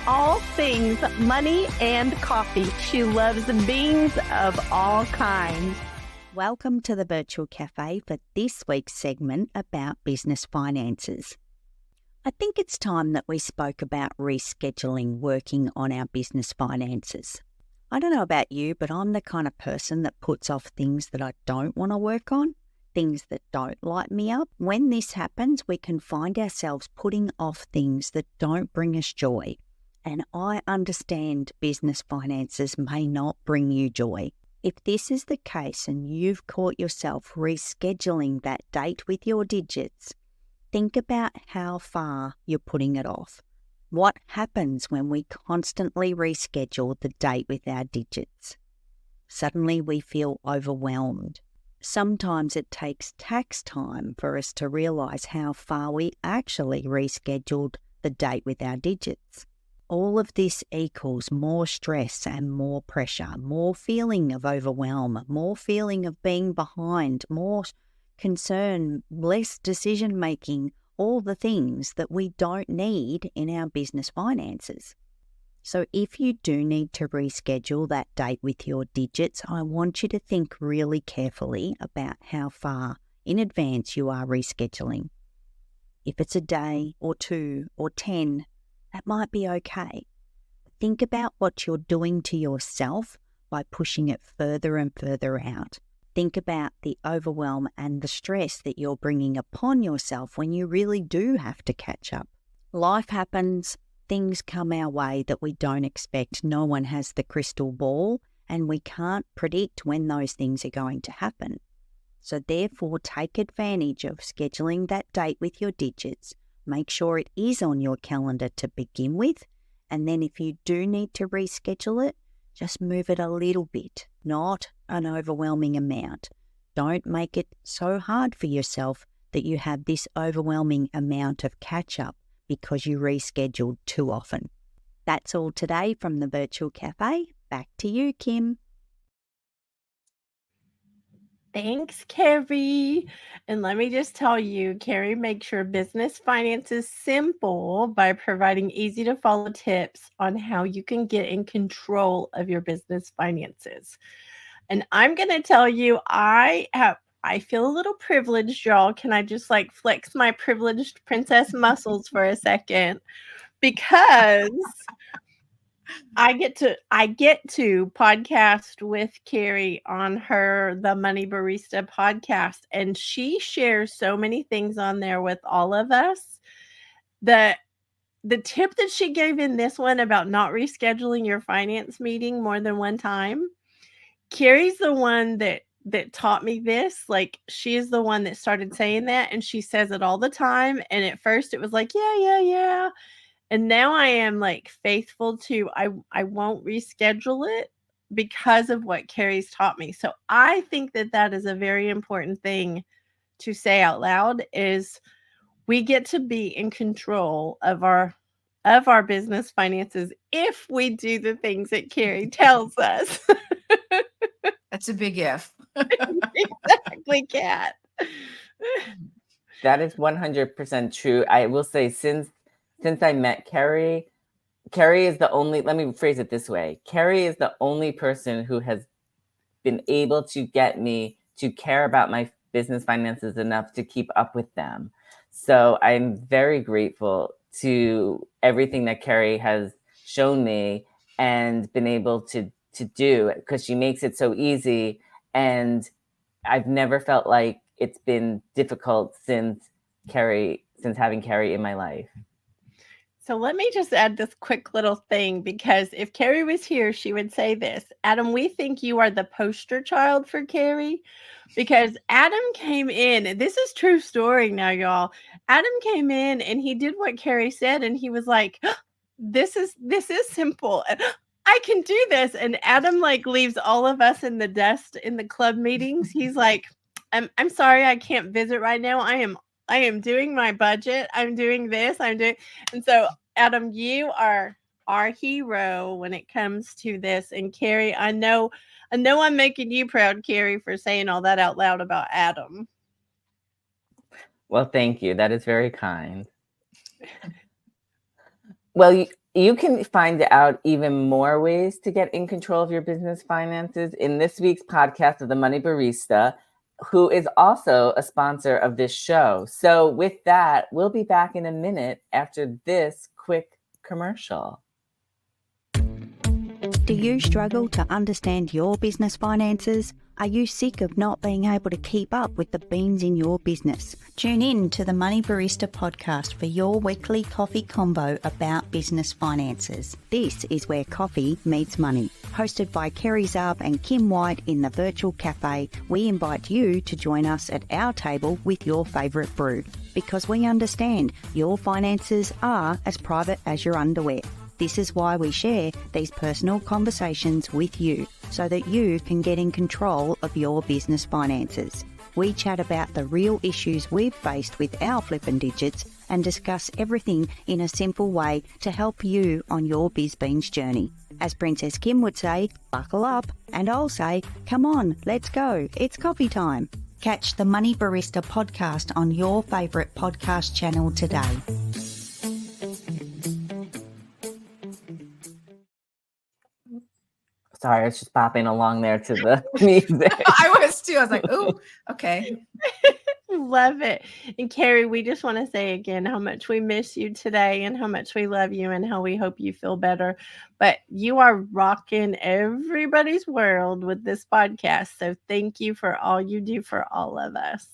all things money and coffee. She loves beans of all kinds. Welcome to the Virtual Cafe for this week's segment about business finances. I think it's time that we spoke about rescheduling working on our business finances. I don't know about you, but I'm the kind of person that puts off things that I don't want to work on, things that don't light me up. When this happens, we can find ourselves putting off things that don't bring us joy. And I understand business finances may not bring you joy. If this is the case and you've caught yourself rescheduling that date with your digits, think about how far you're putting it off. What happens when we constantly reschedule the date with our digits? Suddenly we feel overwhelmed. Sometimes it takes tax time for us to realise how far we actually rescheduled the date with our digits. All of this equals more stress and more pressure, more feeling of overwhelm, more feeling of being behind, more concern, less decision making, all the things that we don't need in our business finances. So if you do need to reschedule that date with your digits, I want you to think really carefully about how far in advance you are rescheduling. If it's a day or 2 or 10, that might be okay. Think about what you're doing to yourself by pushing it further and further out. Think about the overwhelm and the stress that you're bringing upon yourself when you really do have to catch up. Life happens, things come our way that we don't expect. No one has the crystal ball, and we can't predict when those things are going to happen. So therefore, take advantage of scheduling that date with your digits. Make sure it is on your calendar to begin with, and then if you do need to reschedule it, just move it a little bit, not an overwhelming amount. Don't make it so hard for yourself that you have this overwhelming amount of catch-up because you rescheduled too often. That's all today from the Virtual Cafe. Back to you, Kim. Thanks, Kerry. And let me just tell you, Kerry makes your business finances simple by providing easy to follow tips on how you can get in control of your business finances. And I'm going to tell you, I feel a little privileged, y'all. Can I just flex my privileged princess muscles for a second? Because I get to podcast with Kerry on the Money Barista podcast, and she shares so many things on there with all of us. The tip that she gave in this one about not rescheduling your finance meeting more than one time, Kerry's the one that taught me this. She is the one that started saying that, and she says it all the time. And at first it was yeah. And now I am faithful to, I won't reschedule it because of what Kerry's taught me. So I think that is a very important thing to say out loud, is we get to be in control of our business finances if we do the things that Kerry tells us. That's a big if. Exactly, Kat. That is 100% true. I will say, since I met Kerry is the only, let me phrase it this way. Kerry is the only person who has been able to get me to care about my business finances enough to keep up with them. So I'm very grateful to everything that Kerry has shown me and been able to do, because she makes it so easy. And I've never felt like it's been difficult since having Kerry in my life. So let me just add this quick little thing, because if Kerry was here, she would say this. Adam, we think you are the poster child for Kerry, because Adam came in, and this is true story now, y'all. Adam came in and he did what Kerry said, and he was like, this is simple. I can do this. And Adam leaves all of us in the dust in the club meetings. He's like, I'm sorry, I can't visit right now. I am doing my budget. I'm doing this. And so, Adam, you are our hero when it comes to this. And Kerry, I know I'm making you proud, Kerry, for saying all that out loud about Adam. Well, thank you. That is very kind. Well, You can find out even more ways to get in control of your business finances in this week's podcast of The Money Barista, who is also a sponsor of this show. So with that, we'll be back in a minute after this quick commercial. Do you struggle to understand your business finances? Are you sick of not being able to keep up with the beans in your business? Tune in to the Money Barista podcast for your weekly coffee combo about business finances. This is where coffee meets money. Hosted by Kerry, Zarb and Kim White in the virtual cafe, we invite you to join us at our table with your favourite brew, because we understand your finances are as private as your underwear. This is why we share these personal conversations with you, so that you can get in control of your business finances. We chat about the real issues we've faced with our flippin' digits and discuss everything in a simple way to help you on your BizBeans journey. As Princess Kim would say, buckle up, and I'll say, come on, let's go, it's coffee time. Catch the Money Barista podcast on your favourite podcast channel today. Sorry, I was just bopping along there to the music. I was too. I was like, oh, okay. Love it. And Kerry, we just want to say again how much we miss you today and how much we love you and how we hope you feel better. But you are rocking everybody's world with this podcast. So thank you for all you do for all of us.